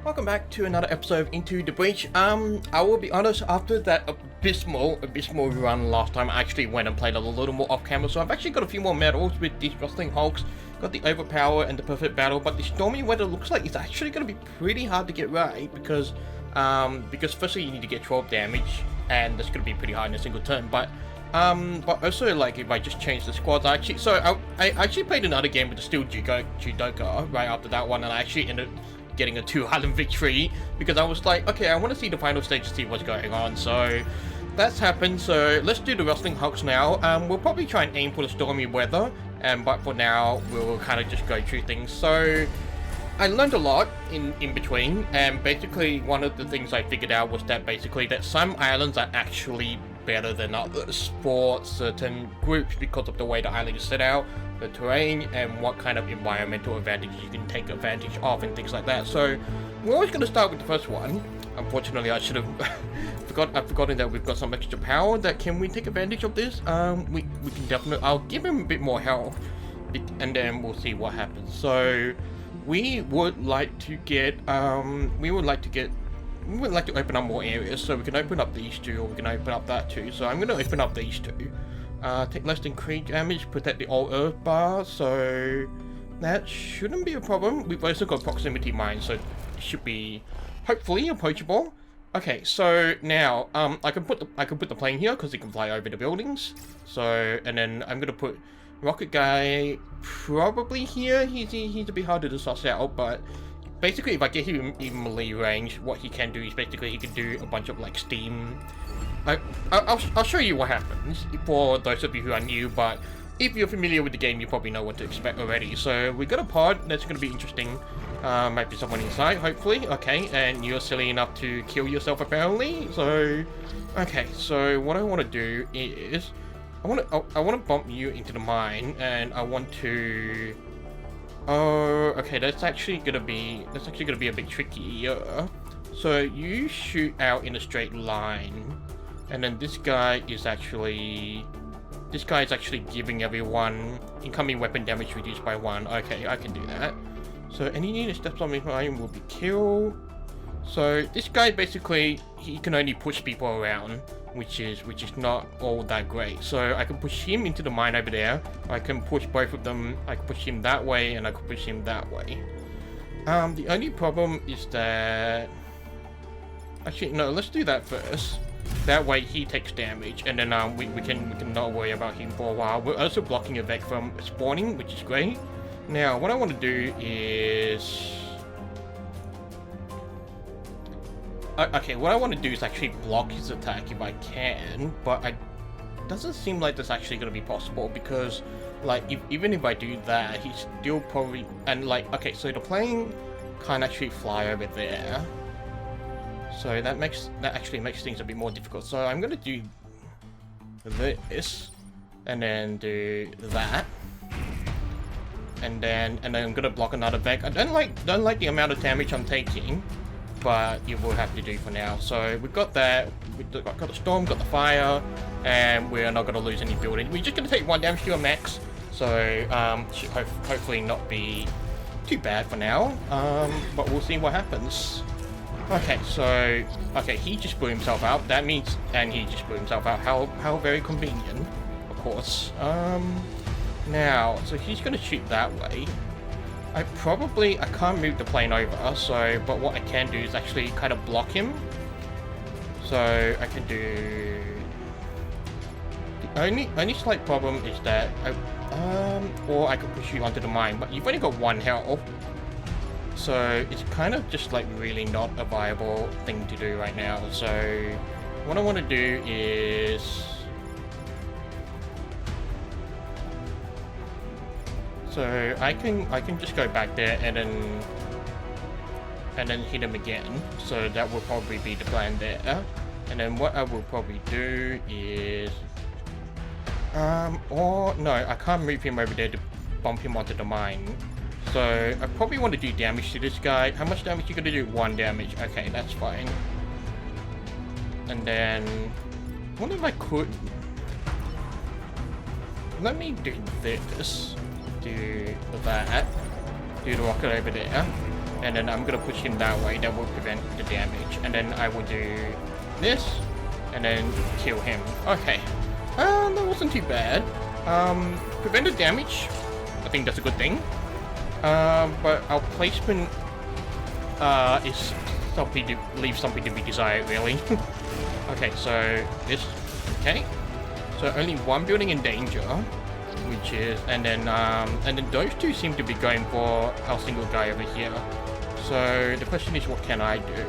Welcome back to another episode of Into the Breach. I will be honest, after that abysmal run last time, I actually went and played a little more off camera, so I've actually got a few more medals with these Rustling Hulks, got the Overpower and the Perfect Battle, but the Stormy Weather looks like it's actually going to be pretty hard to get right, because firstly you need to get 12 damage, and that's going to be pretty hard in a single turn, but also, like, if I just change the squads, I actually played another game with the Steel Judoka right after that one, and I actually ended up getting a 2-island victory, because I was like, okay, I want to see the final stage to see what's going on, so that's happened. So let's do the Rustling Hulks now. We'll probably try and aim for the Stormy Weather, but for now, we'll kind of just go through things. So I learned a lot in between, and basically one of the things I figured out was that some islands are actually better than others for certain groups because of the way the island is set out, the terrain, and what kind of environmental advantages you can take advantage of and things like that. So we're always going to start with the first one. Unfortunately, I should have I've forgotten that we've got some extra power. That can we take advantage of this? We can definitely. I'll give him a bit more health, and then we'll see what happens. So we would like to get we would like to open up more areas, so we can open up these two, or we can open up that too. So I'm going to open up these two. Take less than crit damage, protect the all earth bar, so that shouldn't be a problem. We've also got proximity mine, so it should be hopefully approachable. Okay, so now I can put the plane here because it can fly over the buildings. So, and then I'm going to put rocket guy probably here. He's a bit harder to suss out, but basically, if I get him in melee range, what he can do is basically he can do a bunch of like steam. I'll show you what happens for those of you who are new, but if you're familiar with the game, you probably know what to expect already. So we got a pod that's going to be interesting. Might be someone inside, hopefully. Okay, and you're silly enough to kill yourself apparently. So, okay. So what I want to do is I want to bump you into the mine, and I want to. Oh, okay, that's actually gonna be a bit trickier. So you shoot out in a straight line, and then this guy is actually giving everyone incoming weapon damage reduced by 1. Okay, I can do that. So any unit steps on me will be killed. So this guy basically he can only push people around, which is not all that great. So I can push him into the mine over there. I can push both of them. I can push him that way, and I can push him that way. The only problem is that actually no. Let's do that first. That way he takes damage, and then we can not worry about him for a while. We're also blocking a Vec from spawning, which is great. Now what I want to do is. Okay, what I want to do is actually block his attack if I can, but it doesn't seem like that's actually going to be possible, because like even if I do that, he's still probably, and like, okay, so the plane can't actually fly over there, so that actually makes things a bit more difficult. So I'm going to do this, and then do that, and then I'm going to block another Vec. I don't like the amount of damage I'm taking, but you will have to do for now. So we've got that, we've got the storm, got the fire, and we're not going to lose any building. We're just going to take 1 damage to your mechs, so should hopefully not be too bad for now, but we'll see what happens. Okay, so he just blew himself out. That means, and he just blew himself out. How very convenient, of course. Now, so he's going to shoot that way. I can't move the plane over, so, but what I can do is actually kind of block him. So I can do, the only slight problem is that or I could push you onto the mine, but you've only got 1 health, so it's kind of just like really not a viable thing to do right now. So what I want to do is, so I can just go back there and then hit him again. So that will probably be the plan there. And then what I will probably do is, or no, I can't move him over there to bump him onto the mine. So I probably want to do damage to this guy. How much damage you gonna do? 1 damage. Okay, that's fine. And then, I wonder if I could. Let me do this. Do that. Do the rocket over there. and then I'm gonna push him that way. That will prevent the damage, and then I will do this, and then kill him. Okay, that wasn't too bad. Prevent the damage. I think that's a good thing. But our placement is something to leave something to be desired, really. Okay, so this. Okay, so only one building in danger, which is, and then those two seem to be going for our single guy over here. So the question is, what can I do?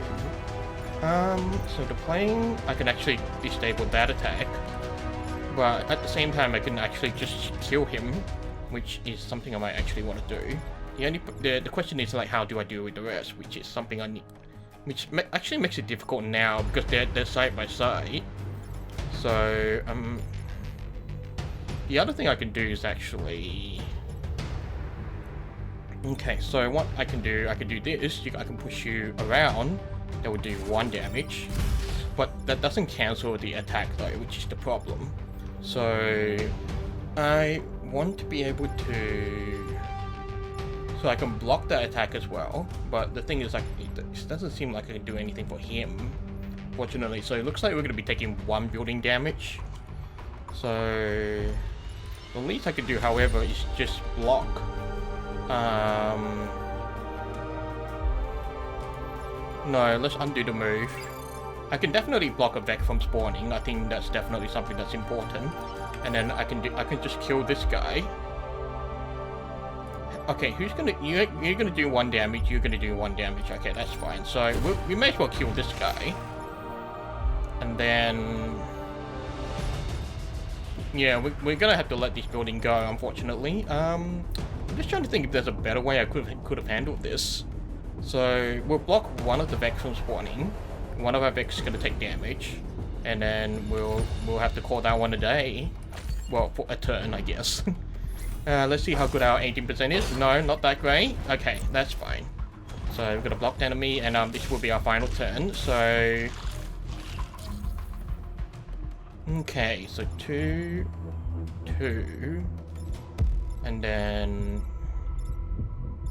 So the plane, I can actually disable that attack, but at the same time, I can actually just kill him, which is something I might actually want to do. The question is, like, how do I deal with the rest, which is something I need, which actually makes it difficult now because they're side by side. So the other thing I can do is actually, okay, so what I can do this. I can push you around. That would do 1 damage, but that doesn't cancel the attack though, which is the problem. So I want to be able to, so I can block that attack as well, but the thing is, like, it doesn't seem like I can do anything for him, fortunately. So it looks like we're going to be taking 1 building damage. So the least I can do, however, is just block. No, let's undo the move. I can definitely block a Vec from spawning. I think that's definitely something that's important. And then I can just kill this guy. Okay, who's gonna, you're gonna do 1 damage, you're gonna do 1 damage. Okay, that's fine. So we may as well kill this guy. And then, yeah, we're gonna have to let this building go, unfortunately. I'm just trying to think if there's a better way I could have handled this. So we'll block one of the Vex from spawning. One of our Vex is gonna take damage, and then we'll have to call that one a day. Well, for a turn, I guess. Let's see how good our 18% is. No, not that great. Okay, that's fine. So we're gonna block the enemy, and this will be our final turn. So okay, so 2, 2, and then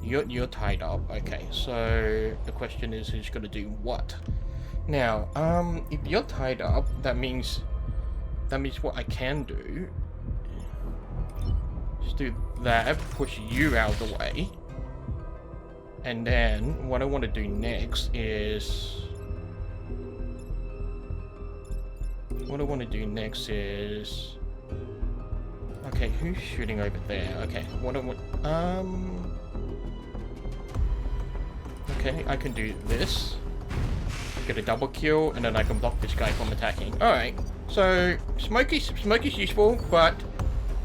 you're tied up. Okay, so the question is, who's gonna do what? Now, if you're tied up, that means what I can do. Just do that, push you out of the way, and then what I want to do next is, okay, who's shooting over there? Okay, okay, I can do this, get a double kill, and then I can block this guy from attacking. Alright, so smoke is useful, but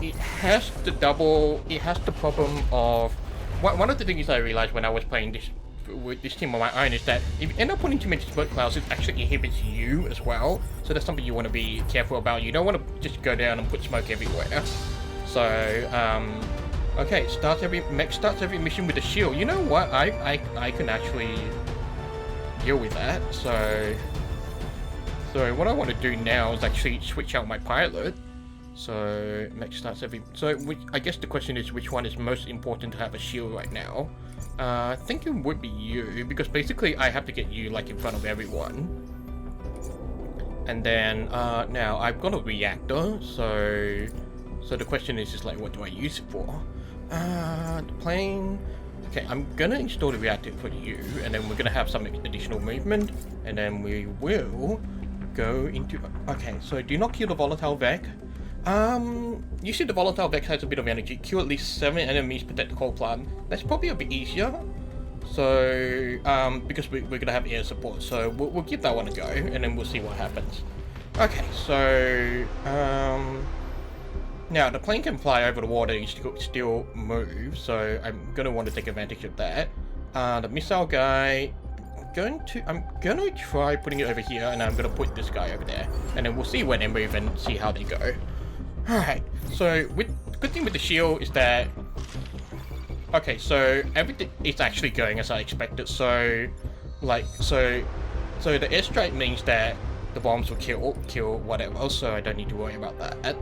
it has the problem of, one of the things I realized when I was playing this with this team on my own is that if you end up putting too many smoke clouds, it actually inhibits you as well. So that's something you want to be careful about. You don't want to just go down and put smoke everywhere. So okay, mech starts every mission with a shield. You know what? I can actually deal with that. So what I want to do now is actually switch out my pilot. So mech starts every. So I guess the question is, which one is most important to have a shield right now? I think it would be you, because basically I have to get you like in front of everyone. And then now I've got a reactor, so the question is just like, what do I use it for? The plane. Okay, I'm gonna install the reactor for you, and then we're gonna have some additional movement, and then we will go into. Okay, so do not kill the volatile Vec. You see the volatile Vex has a bit of energy. Kill at least 7 enemies, protect the coal plant. That's probably a bit easier. So, because we're gonna have air support, so we'll give that one a go, and then we'll see what happens. Okay, so, now the plane can fly over the water and still move, so I'm gonna want to take advantage of that. The missile guy, I'm gonna try putting it over here, and I'm gonna put this guy over there, and then we'll see when they move and see how they go. Alright, so good thing with the shield is that, okay, so everything is actually going as I expected. So the airstrike means that the bombs will kill whatever, so I don't need to worry about that.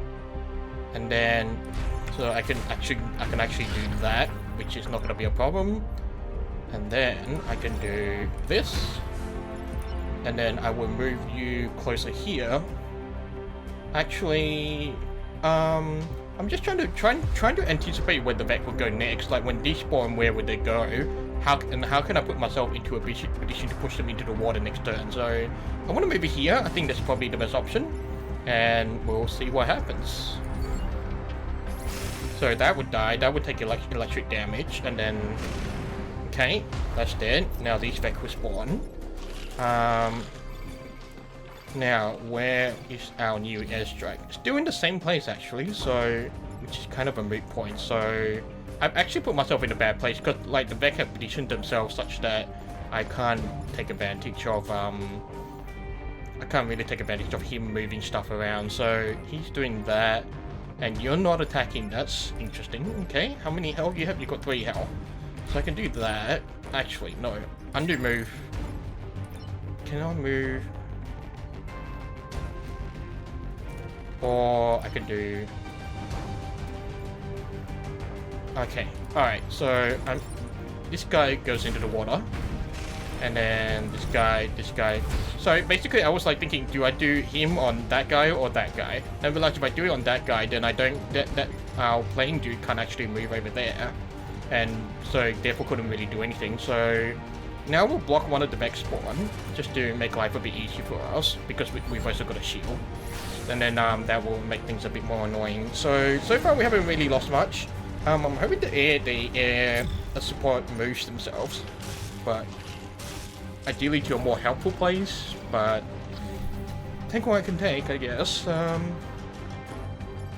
And then, so I can actually do that, which is not going to be a problem. And then I can do this. And then I will move you closer here. Actually, I'm just trying to anticipate where the Vec will go next. Like when despawn, where would they go? How can I put myself into a position to push them into the water next turn? So I want to move it here. I think that's probably the best option, and we'll see what happens. So that would die. That would take electric damage, and then okay, that's dead. Now these Vec will spawn. Now, where is our new airstrike? Still in the same place, actually, so, which is kind of a moot point. So, I've actually put myself in a bad place, because, like, the Vec have positioned themselves such that I can't take advantage of, I can't really take advantage of him moving stuff around. So, he's doing that, and you're not attacking. That's interesting. Okay, how many health you have? You've got 3 health. So I can do that. Actually, no. Undo move. Can I move? Or I can do... Okay, alright, so this guy goes into the water. And then this guy... So basically I was like thinking, do I do him on that guy or that guy? And I realized if I do it on that guy, then I don't... That our playing dude can't actually move over there. And so therefore couldn't really do anything, so... Now we'll block one of the Mech spawn, just to make life a bit easier for us, because we've also got a shield. And then that will make things a bit more annoying. So far we haven't really lost much. I'm hoping the air support moves themselves, but ideally to a more helpful place, but take what I can take, I guess.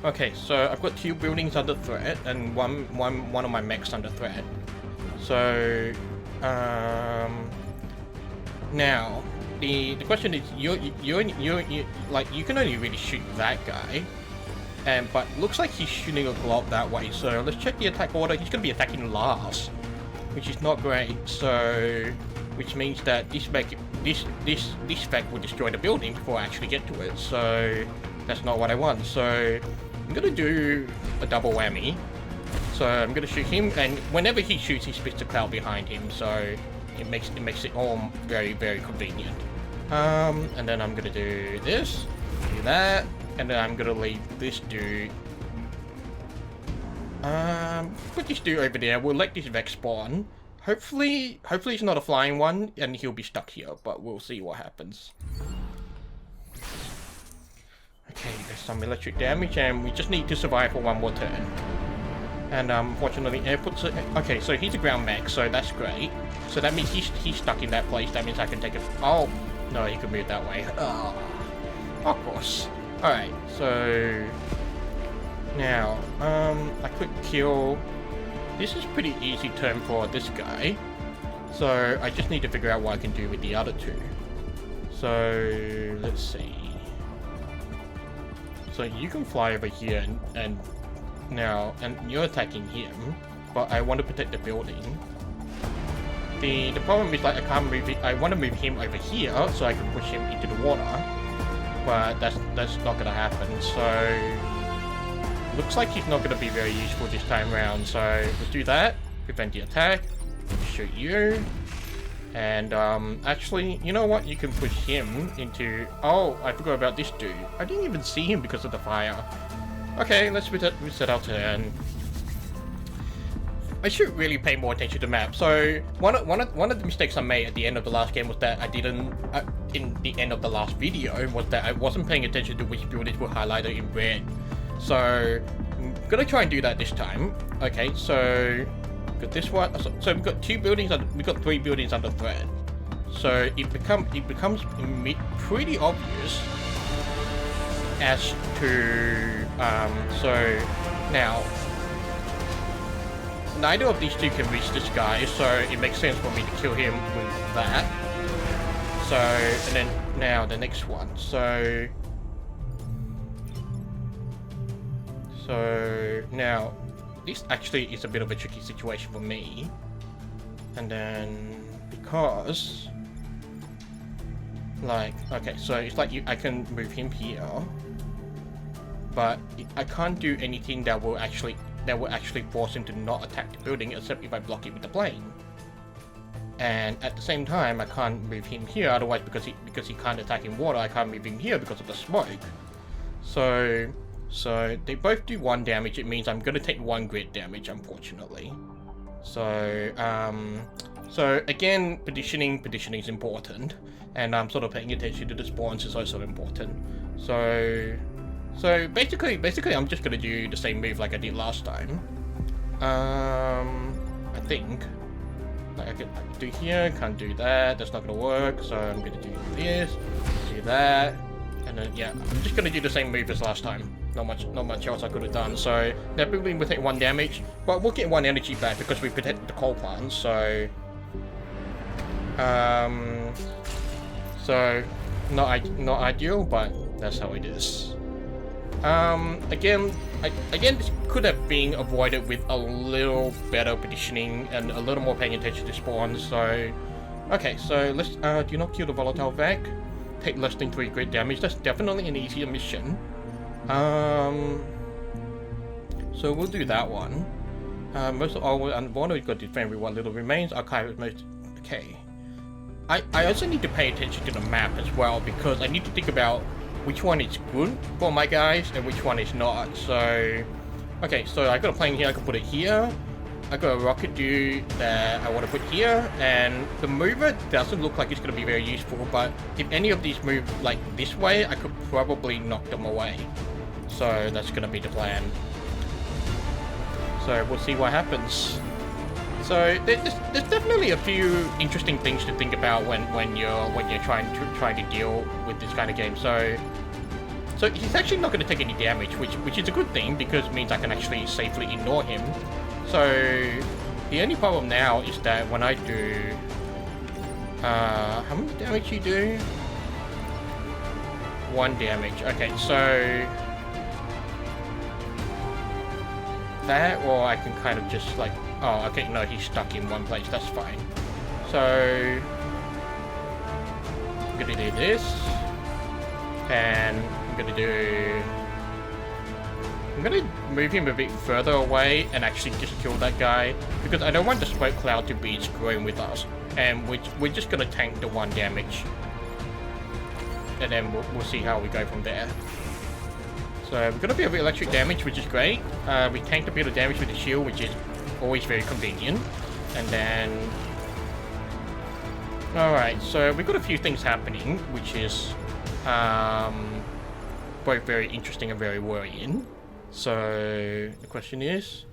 Okay, so I've got 2 buildings under threat, and one of my mechs under threat. So now the question is, you like, you can only really shoot that guy, but looks like he's shooting a glob that way. So let's check the attack order. He's going to be attacking last, which is not great. So which means that this Vec will destroy the building before I actually get to it. So that's not what I want. So I'm going to do a double whammy. So I'm going to shoot him, and whenever he shoots, he spits a cloud behind him. So it makes it all very, very convenient. And then I'm gonna do this, do that, and then I'm gonna leave this dude. Put this dude over there. We'll let this Vec spawn. Hopefully it's not a flying one, and he'll be stuck here. But we'll see what happens. Okay, there's some electric damage, and we just need to survive for one more turn. And unfortunately, air puts it. Okay, so he's a ground mech, so that's great. So that means he's stuck in that place. That means I can take it. Oh. No, he could move that way. Oh, of course. Alright, so... Now, I could kill... This is pretty easy turn for this guy. So, I just need to figure out what I can do with the other 2. So, let's see. So, you can fly over here and now, and you're attacking him, but I want to protect the building. The problem is, like, I can't move it. I want to move him over here so I can push him into the water, but that's not gonna happen. So looks like he's not gonna be very useful this time around. So let's do that. Prevent the attack. Shoot you. And actually, you know what? You can push him into. Oh, I forgot about this dude. I didn't even see him because of the fire. Okay, let's reset our turn. I should really pay more attention to the map. So one of the mistakes I made at the end of the last game was that I didn't, in the end of the last video, was that I wasn't paying attention to which buildings were highlighted in red. So I'm gonna try and do that this time. Okay, so got this one. So we've got 2 buildings. We've got 3 buildings under threat. So it becomes pretty obvious as to so now. Neither of these 2 can reach this guy, so it makes sense for me to kill him with that. So, and then now the next one. So now this actually is a bit of a tricky situation for me. And then because, like, okay, so it's like I can move him here, but I can't do anything that will actually force him to not attack the building, except if I block it with the plane. And at the same time, I can't move him here, otherwise because he can't attack in water, I can't move him here because of the smoke. So they both do 1 damage. It means I'm gonna take 1 grit damage, unfortunately. So again, petitioning is important, and I'm sort of paying attention to the spawns is also important. So basically, I'm just gonna do the same move like I did last time. I think. Like I can do here, can't do that, that's not gonna work, so I'm gonna do this, do that, and then yeah, I'm just gonna do the same move as last time. Not much else I could have done. So that building will take 1 damage, but we'll get 1 energy back because we protected the coal plants, so not ideal, but that's how it is. Again, this could have been avoided with a little better petitioning and a little more paying attention to spawns. So, okay, so let's do not kill the volatile vac. Take less than 3 grit damage. That's definitely an easier mission. So we'll do that one. Most of all, unborn, we've got to defend with what little remains. Archive is most okay. I also need to pay attention to the map as well, because I need to think about which one is good for my guys and which one is not. So, okay, so I got a plane here, I can put it here. I got a rocket dude that I want to put here, and the mover doesn't look like it's going to be very useful, but if any of these move like this way, I could probably knock them away. So that's going to be the plan. So we'll see what happens. So there's definitely a few interesting things to think about when you're trying to deal with this kind of game. So he's actually not going to take any damage, which is a good thing, because it means I can actually safely ignore him. So the only problem now is that when I do how much damage you do? 1 damage. Okay, so that, or I can kind of just like, oh, okay, no, he's stuck in one place, that's fine. So I'm gonna do this, and I'm gonna move him a bit further away and actually just kill that guy, because I don't want the smoke cloud to be screwing with us, and we're just gonna tank the 1 damage, and then we'll see how we go from there. So we're gonna be a bit of electric damage, which is great. We tanked a bit of damage with the shield, which is always very convenient. And then, alright, so we've got a few things happening, which is both very interesting and very worrying. So the question is,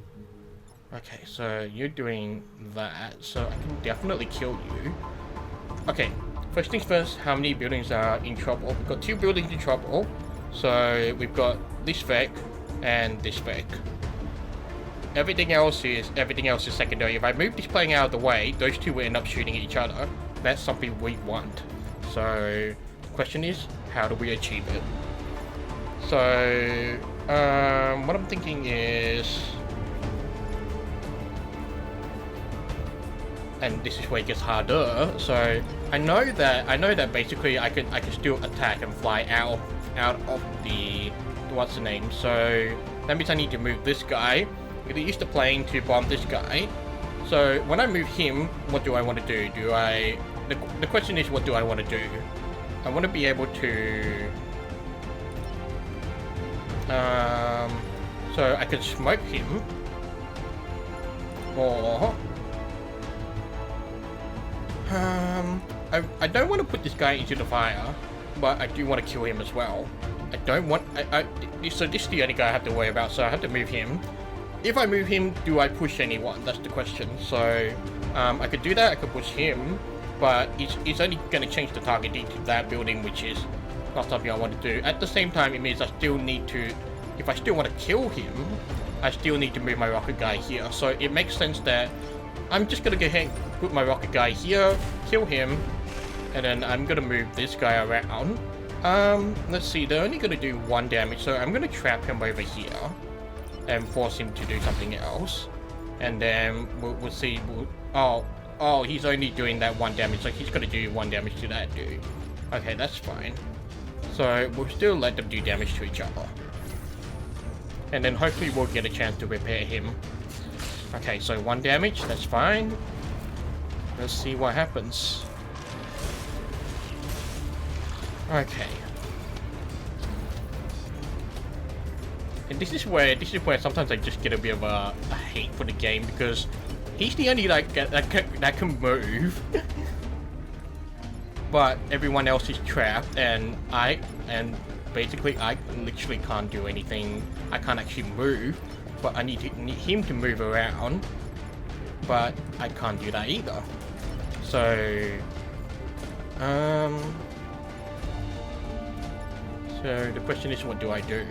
okay, so you're doing that, so I can definitely kill you. Okay, first things first, how many buildings are in trouble? We've got 2 buildings in trouble. So we've got this spec and this spec. Everything else is secondary. If I move this plane out of the way, those 2 will end up shooting at each other. That's something we want. So the question is, how do we achieve it? So what I'm thinking is, and this is where it gets harder. So I know that basically I can still attack and fly out of the, what's the name? So that means I need to move this guy. I'm gonna use the plane to bomb this guy. So when I move him, what do I want to do? The question is, what do I want to do? I want to be able to so I can smoke him, or I don't want to put this guy into the fire, but I do want to kill him as well. I don't want, so this is the only guy I have to worry about, so I have to move him. If I move him, do I push anyone? That's the question. So I could do that, I could push him, but it's only going to change the target into that building, which is not something I want to do. At the same time, it means I still need to, if I still want to kill him, I still need to move my rocket guy here. So it makes sense that I'm just going to go ahead and put my rocket guy here, kill him, and then I'm going to move this guy around. Let's see, they're only going to do 1 damage, so I'm going to trap him over here and force him to do something else. And then we'll see. Oh, he's only doing that 1 damage, so he's going to do 1 damage to that dude. Okay, that's fine. So we'll still let them do damage to each other. And then hopefully we'll get a chance to repair him. Okay, so 1 damage, that's fine. Let's see what happens. Okay. And this is where sometimes I just get a bit of a hate for the game, because he's the only that can move. But everyone else is trapped, and basically I literally can't do anything. I can't actually move, but I need him to move around, but I can't do that either. So so the question is, what do I do?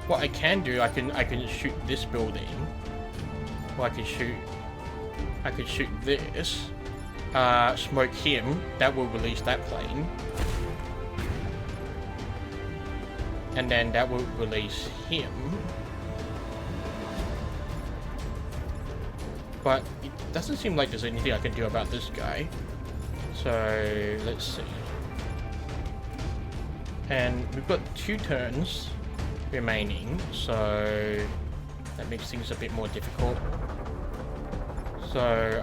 What I can do, I can shoot this building, or I can shoot this, smoke him, that will release that plane, and then that will release him. But it doesn't seem like there's anything I can do about this guy. So let's see. And we've got 2 turns remaining, so that makes things a bit more difficult. So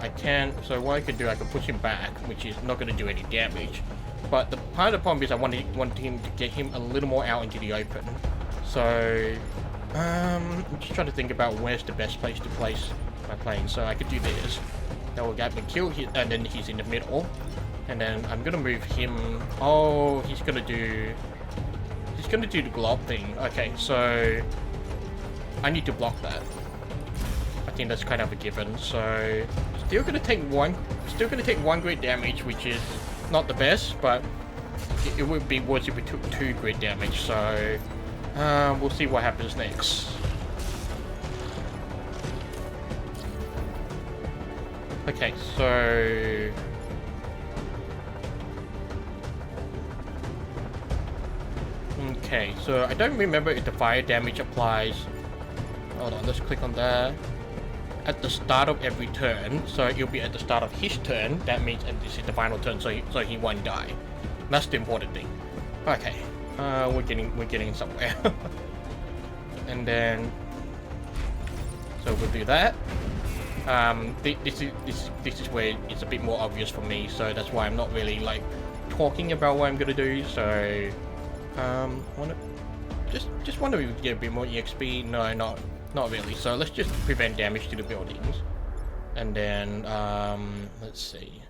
what I could do, I can push him back, which is not going to do any damage. But the part of the problem is I want him to get him a little more out into the open. So I'm just trying to think about where's the best place to place my plane. So I could do this. That will get me killed, and then he's in the middle. And then I'm gonna move him. Oh, he's gonna do the glob thing. Okay, so I need to block that. I think that's kind of a given. So still gonna take one grid damage, which is not the best, but it would be worse if we took 2 grid damage. So we'll see what happens next. Okay, so I don't remember if the fire damage applies. Hold on, let's click on that. At the start of every turn, so it'll be at the start of his turn. That means, and this is the final turn, so he won't die. That's the important thing. Okay, we're getting somewhere. And then, so we'll do that. This is where it's a bit more obvious for me, so that's why I'm not really like talking about what I'm gonna do. So just want to get a bit more EXP. No, not really. So let's just prevent damage to the buildings, and then let's see.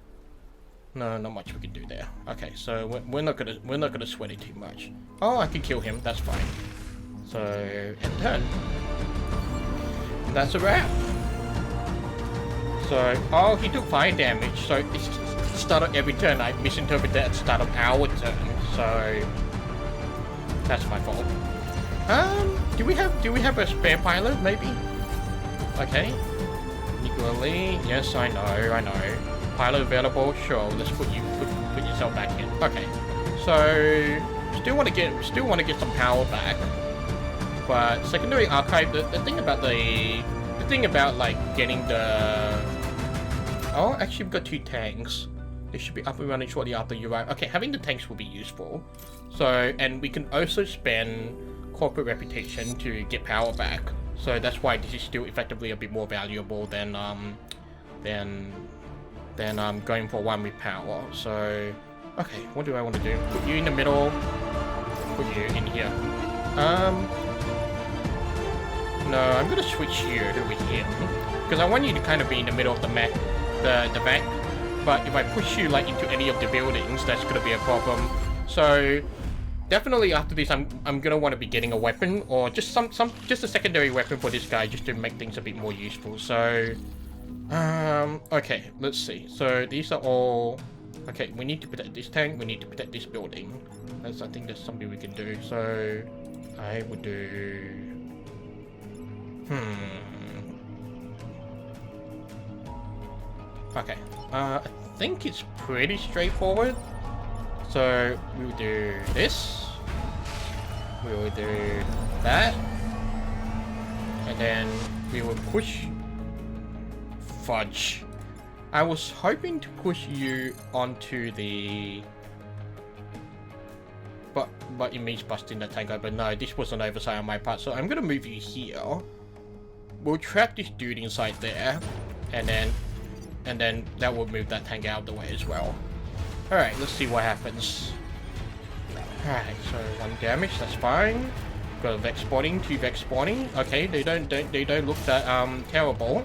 No, not much we can do there. Okay, so we're not gonna sweat it too much. Oh, I can kill him. That's fine. So end turn. That's a wrap. So, oh, he took fire damage, so it's the start of every turn. I misinterpreted that at the start of our turn, so that's my fault. Do we have a spare pilot, maybe? Okay. Equally, yes, I know. Pilot available, sure. Let's put yourself back in. Okay. So, still want to get some power back, but secondary archive. The thing about like getting the. Oh, actually we've got 2 tanks. They should be up and running shortly after you arrive. Okay, having the tanks will be useful. So, and we can also spend corporate reputation to get power back. So that's why this is still effectively a bit more valuable than going for 1 with power. So, okay, what do I want to do? Put you in the middle. Put you in here. No, I'm gonna switch you with him because I want you to kind of be in the middle of the mech. The back, but if I push you like into any of the buildings, that's gonna be a problem. So definitely after this, I'm gonna want to be getting a weapon, or just a secondary weapon for this guy, just to make things a bit more useful. So okay, let's see. So these are all okay. We need to protect this tank. We need to protect this building. I think that's something we can do. So I would do. Okay, I think it's pretty straightforward. So we will do this, we will do that, and then we will push. Fudge. I was hoping to push you onto the... But it means busting the tank open. No, this was an oversight on my part, so I'm gonna move you here. we'll trap this dude inside there, and then that will move that tank out of the way as well. Alright, let's see what happens. Alright, so 1 damage, that's fine. Got a Vex spawning, 2 Vex spawning. Okay, they don't look that terrible.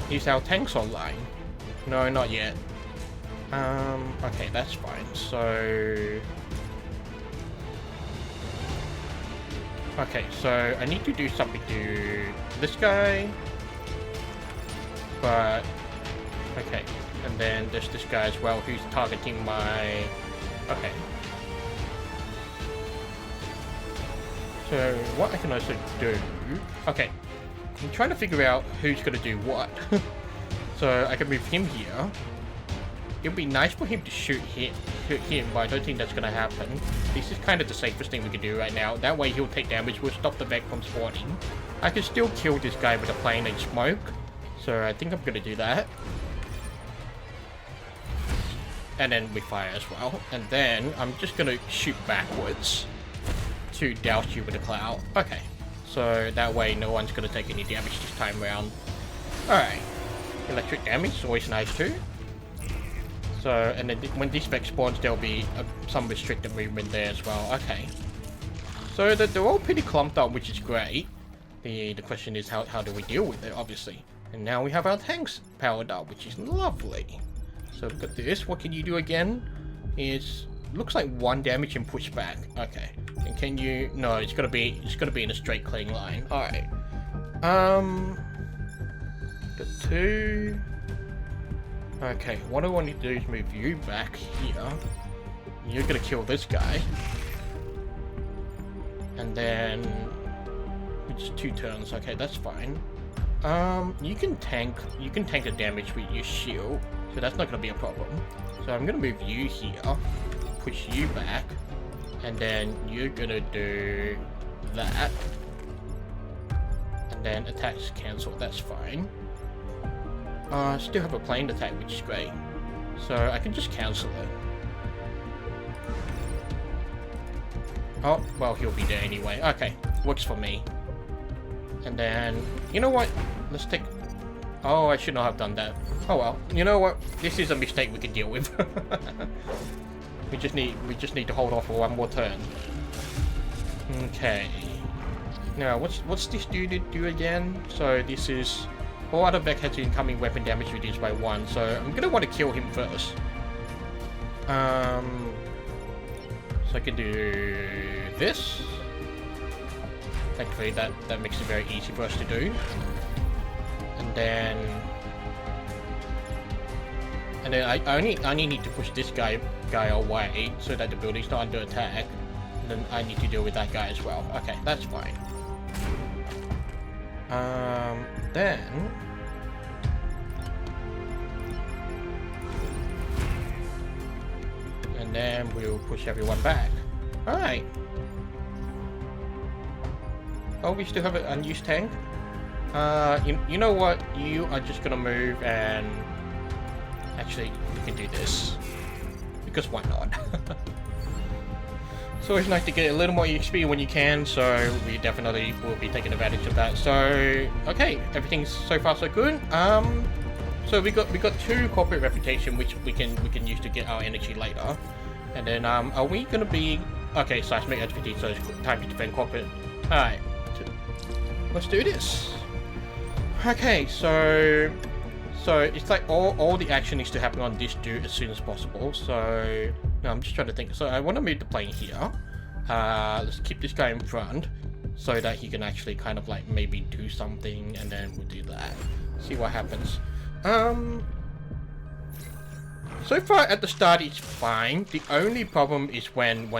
Is our tanks online? No, not yet. Okay, that's fine. So okay, so I need to do something to this guy. But okay, and then there's this guy as well who's targeting my... Okay. So what I can also do... Okay, I'm trying to figure out who's gonna do what. So I can move him here. It'd be nice for him to shoot him, but I don't think that's gonna happen. This is kind of the safest thing we can do right now. That way he'll take damage, we'll stop the Vec from spawning. I can still kill this guy with a plane and smoke. So I think I'm gonna do that. And then we fire as well. And then I'm just gonna shoot backwards to douse you with a cloud. Okay. So that way no one's gonna take any damage this time around. Alright. Electric damage is always nice too. So, and then when this Vec spawns, there'll be some restricted movement there as well. Okay. So they're all pretty clumped up, which is great. The question is how do we deal with it, obviously. And now we have our tanks powered up, which is lovely. So we've got this. What can you do again? Looks like 1 damage and pushback. Okay. And can you... No, it's gonna be in a straight clean line. Alright. Got 2. Okay, what I want to do is move you back here. You're gonna kill this guy. And then... It's 2 turns. Okay, that's fine. You can tank the damage with your shield, so that's not gonna be a problem. So I'm gonna move you here, push you back, and then you're gonna do that, and then attacks cancel. That's fine. Still have a plane attack, which is great. So I can just cancel it. Oh, well, he'll be there anyway. Okay, works for me. And then, you know what? Let's take... Oh, I should not have done that. Oh well. You know what? This is a mistake we can deal with. we just need to hold off for 1 more turn. Okay. Now, what's this dude do again? So this is... All other Vec has incoming weapon damage reduced by 1, so I'm gonna want to kill him first. So I can do this. Thankfully that makes it very easy for us to do. And then I only need to push this guy away so that the building's not under attack. And then I need to deal with that guy as well. Okay, that's fine. Then and then we'll push everyone back. Alright. Oh, we still have an unused tank? You know what? You are just gonna move and... Actually, we can do this. Because why not? It's always nice to get a little more XP when you can, so we definitely will be taking advantage of that. So, okay, everything's so far so good. So we got 2 corporate reputation, which we can use to get our energy later. And then are we gonna be... Okay, seismic expertise, so it's time to defend corporate. Alright. Let's do this. Okay, so it's like all the action needs to happen on this dude as soon as possible. So no, I'm just trying to think. So I want to move the plane here. Let's keep this guy in front so that he can actually kind of like maybe do something, and then we'll do that. See what happens. So far at the start it's fine. The only problem is when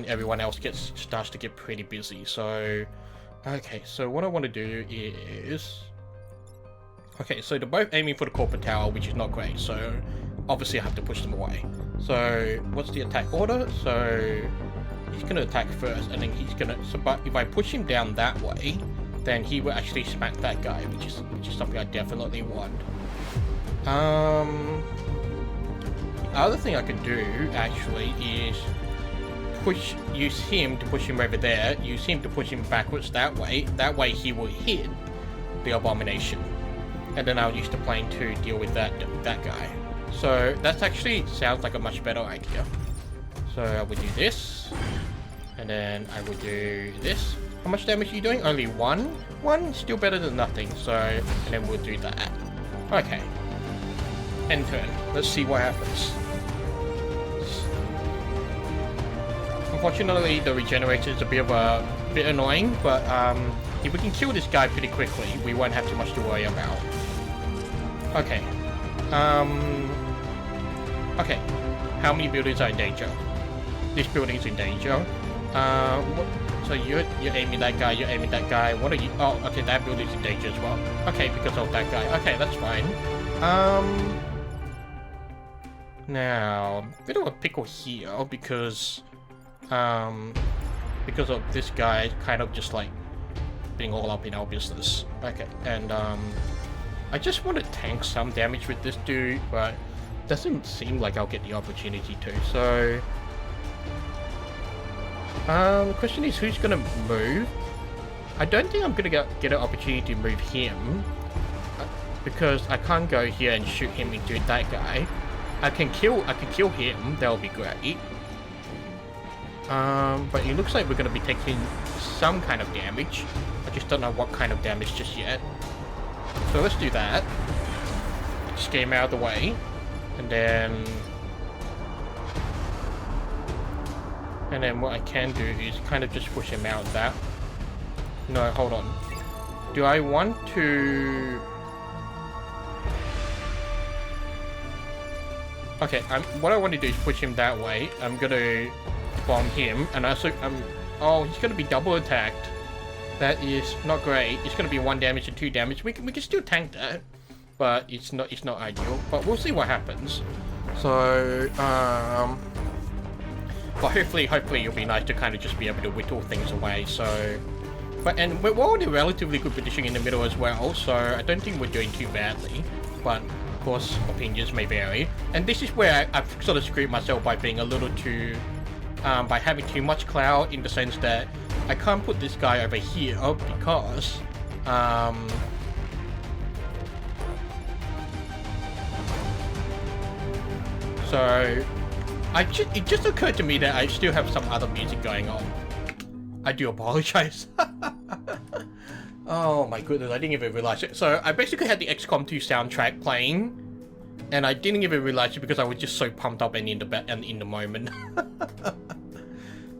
everyone else starts to get pretty busy. So okay, so what I want to do is... Okay, so they're both aiming for the corporate tower, which is not great, so obviously I have to push them away. So, what's the attack order? So, he's going to attack first, and then he's going to... So, but if I push him down that way, then he will actually smack that guy, which is something I definitely want. The other thing I can do, actually, is use him to push him over there, use him to push him backwards that way he will hit the abomination. And then I'll use the plane to deal with that guy. So that actually sounds like a much better idea. So I would do this, and then I would do this. How much damage are you doing? Only one? One? Still better than nothing. So, and then we'll do that. Okay. End turn. Let's see what happens. Unfortunately, the regenerator is a bit annoying, but if we can kill this guy pretty quickly, we won't have too much to worry about. Okay. Okay. How many buildings are in danger? This building is in danger. So you're aiming that guy, you're aiming that guy. What are you? Oh, okay, that building's in danger as well. Okay, because of that guy. Okay, that's fine. Now, bit of a pickle here because of this guy kind of just like being all up in our business. Okay, and I just want to tank some damage with this dude, but it doesn't seem like I'll get the opportunity to. So, the question is who's gonna move? I don't think I'm gonna get an opportunity to move him because I can't go here and shoot him into that guy. I can kill him. That'll be great. But it looks like we're gonna be taking some kind of damage. I just don't know what kind of damage just yet. So let's do that. Just get him out of the way, and then what I can do is kind of just push him out that. No, hold on. Do I want to? Okay, what I want to do is push him that way. I'm gonna bomb him, and also oh, he's gonna be double attacked. That is not great. It's gonna be 1 damage and 2 damage. We can still tank that, but it's not ideal. But we'll see what happens. So but hopefully it'll be nice to kind of just be able to whittle things away. So, and we're all in a relatively good position in the middle as well. So I don't think we're doing too badly. But of course, opinions may vary. And this is where I've sort of screwed myself by being a little too, by having too much clout in the sense that I can't put this guy over here because, so it just occurred to me that I still have some other music going on. I do apologize. Oh my goodness, I didn't even realize it. So I basically had the XCOM 2 soundtrack playing, and I didn't even realize it because I was just so pumped up and in the moment.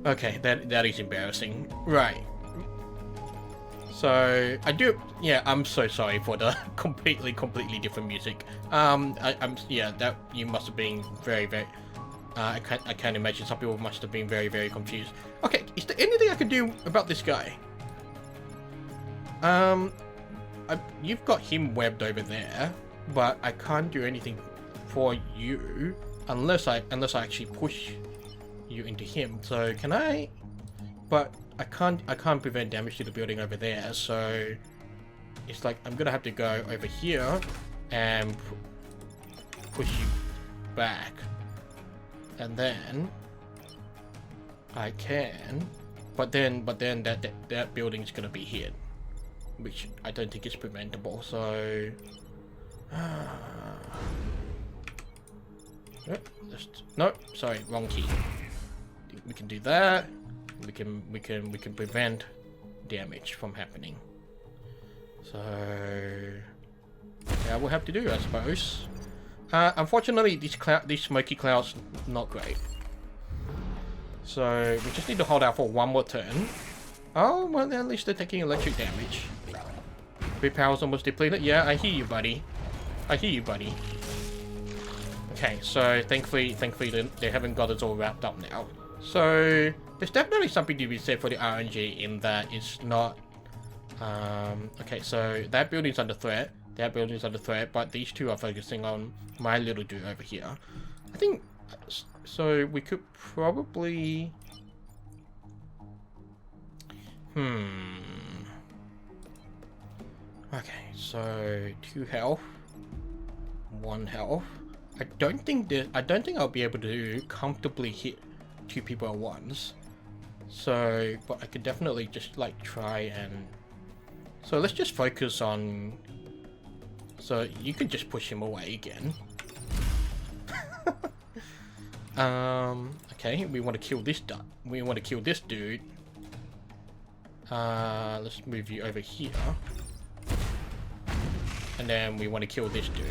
Okay, that is embarrassing. Right. So yeah, I'm so sorry for the completely different music. That you must have been very I can't imagine some people must have been very confused. Okay, is there anything I can do about this guy? You've got him webbed over there, but I can't do anything for you unless I actually push you into him. So can I? But I can't prevent damage to the building over there. So it's like I'm gonna have to go over here and push you back, and then I can. But then that building's gonna be hit, which I don't think is preventable. So no, sorry, wrong key. We can do that. We can prevent damage from happening. So yeah, we'll have to do, I suppose. Unfortunately, these smoky clouds not great. So we just need to hold out for 1 more turn. Oh well, at least they're taking electric damage. 3 power's almost depleted. Yeah, I hear you, buddy. I hear you, buddy. Okay, so thankfully they haven't got us all wrapped up now. So there's definitely something to be said for the RNG in that it's not. Okay, so that building's under threat. That building's under threat, but these two are focusing on my little dude over here. I think so. We could probably. Okay, so 2 health, 1 health. I don't think I'll be able to comfortably hit two people at once. So, but I could definitely just like try and... So let's just focus on... So you could just push him away again. Okay, we want to kill this we want to kill this dude. Let's move you over here. And then we want to kill this dude.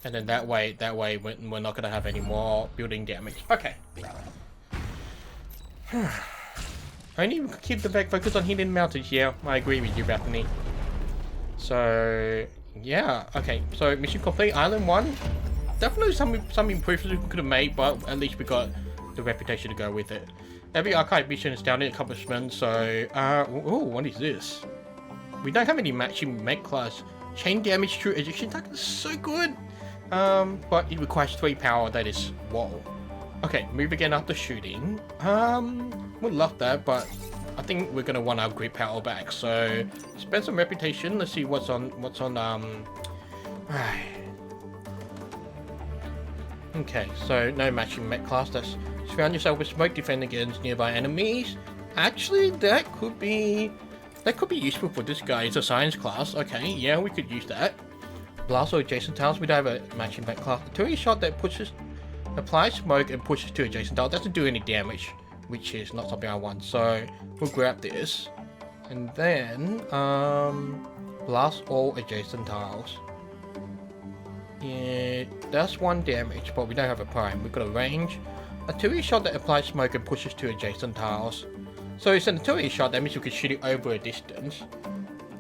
And then that way we're not going to have any more building damage. Okay. I need to keep the back focus on hidden mountains. Yeah, I agree with you, Bethany. So, yeah. Okay, so mission complete. Island 1. Definitely some improvements we could have made, but at least we got the reputation to go with it. Every archive mission is down in accomplishments, so... oh, what is this? We don't have any matching mech class. Chain damage through ejection attack is so good! But it requires 3 power, that is... whoa. Okay, move again after shooting. Would love that, but I think we're gonna want our grip power back. So spend some reputation. Let's see what's on. Okay, so no matching mech class. That's surround yourself with smoke, defend against nearby enemies. Actually, that could be useful for this guy. It's a science class. Okay, yeah, we could use that. Blast or adjacent tiles. We don't have a matching mech class. The 2E shot that applies smoke and pushes to adjacent tiles. Doesn't do any damage, which is not something I want. So we'll grab this, and then blast all adjacent tiles. Yeah, that's 1 damage, but we don't have a prime. We've got a range. A 2E shot that applies smoke and pushes to adjacent tiles. So it's a 2E shot. That means we can shoot it over a distance.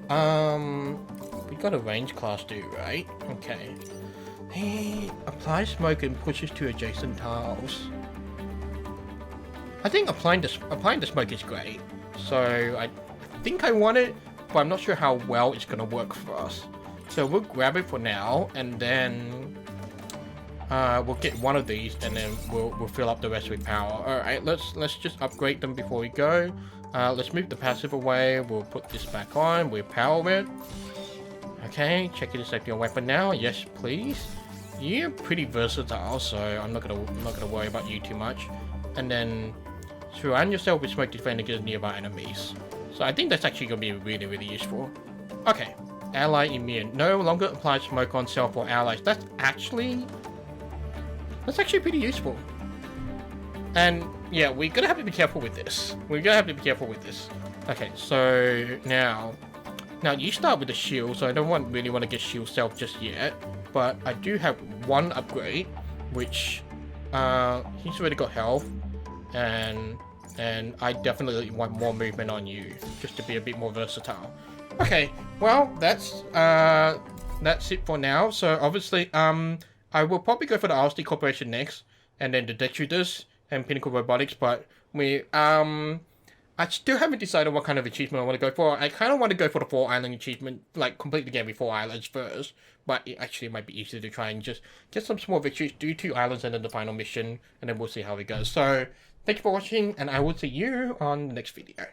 We got a range class too, right? Okay. He applies smoke and pushes to adjacent tiles. I think applying the smoke is great. So I think I want it, but I'm not sure how well it's gonna work for us. So we'll grab it for now, and then we'll get one of these, and then we'll fill up the rest with power. All right, let's just upgrade them before we go. Let's move the passive away. We'll put this back on. We'll power it. Okay, check the safety on weapon now. Yes, please. You're pretty versatile, so I'm not gonna worry about you too much. And then surround yourself with smoke defend against nearby enemies. So I think that's actually gonna be really, really useful. Okay, ally immune. No longer apply smoke on self or allies. That's actually pretty useful. And yeah, we're gonna have to be careful with this. Okay, so now you start with the shield, so I don't really want to get shield self just yet. But I do have 1 upgrade, which he's already got health, and I definitely want more movement on you, just to be a bit more versatile. Okay, well that's it for now. So obviously I will probably go for the RSD Corporation next, and then the Detritus and Pinnacle Robotics, but I still haven't decided what kind of achievement I want to go for. I kind of want to go for the 4 island achievement, like complete the game with 4 islands first, but it actually might be easier to try and just get some small victories, do 2 islands and then the final mission, and then we'll see how it goes. So thank you for watching, and I will see you on the next video.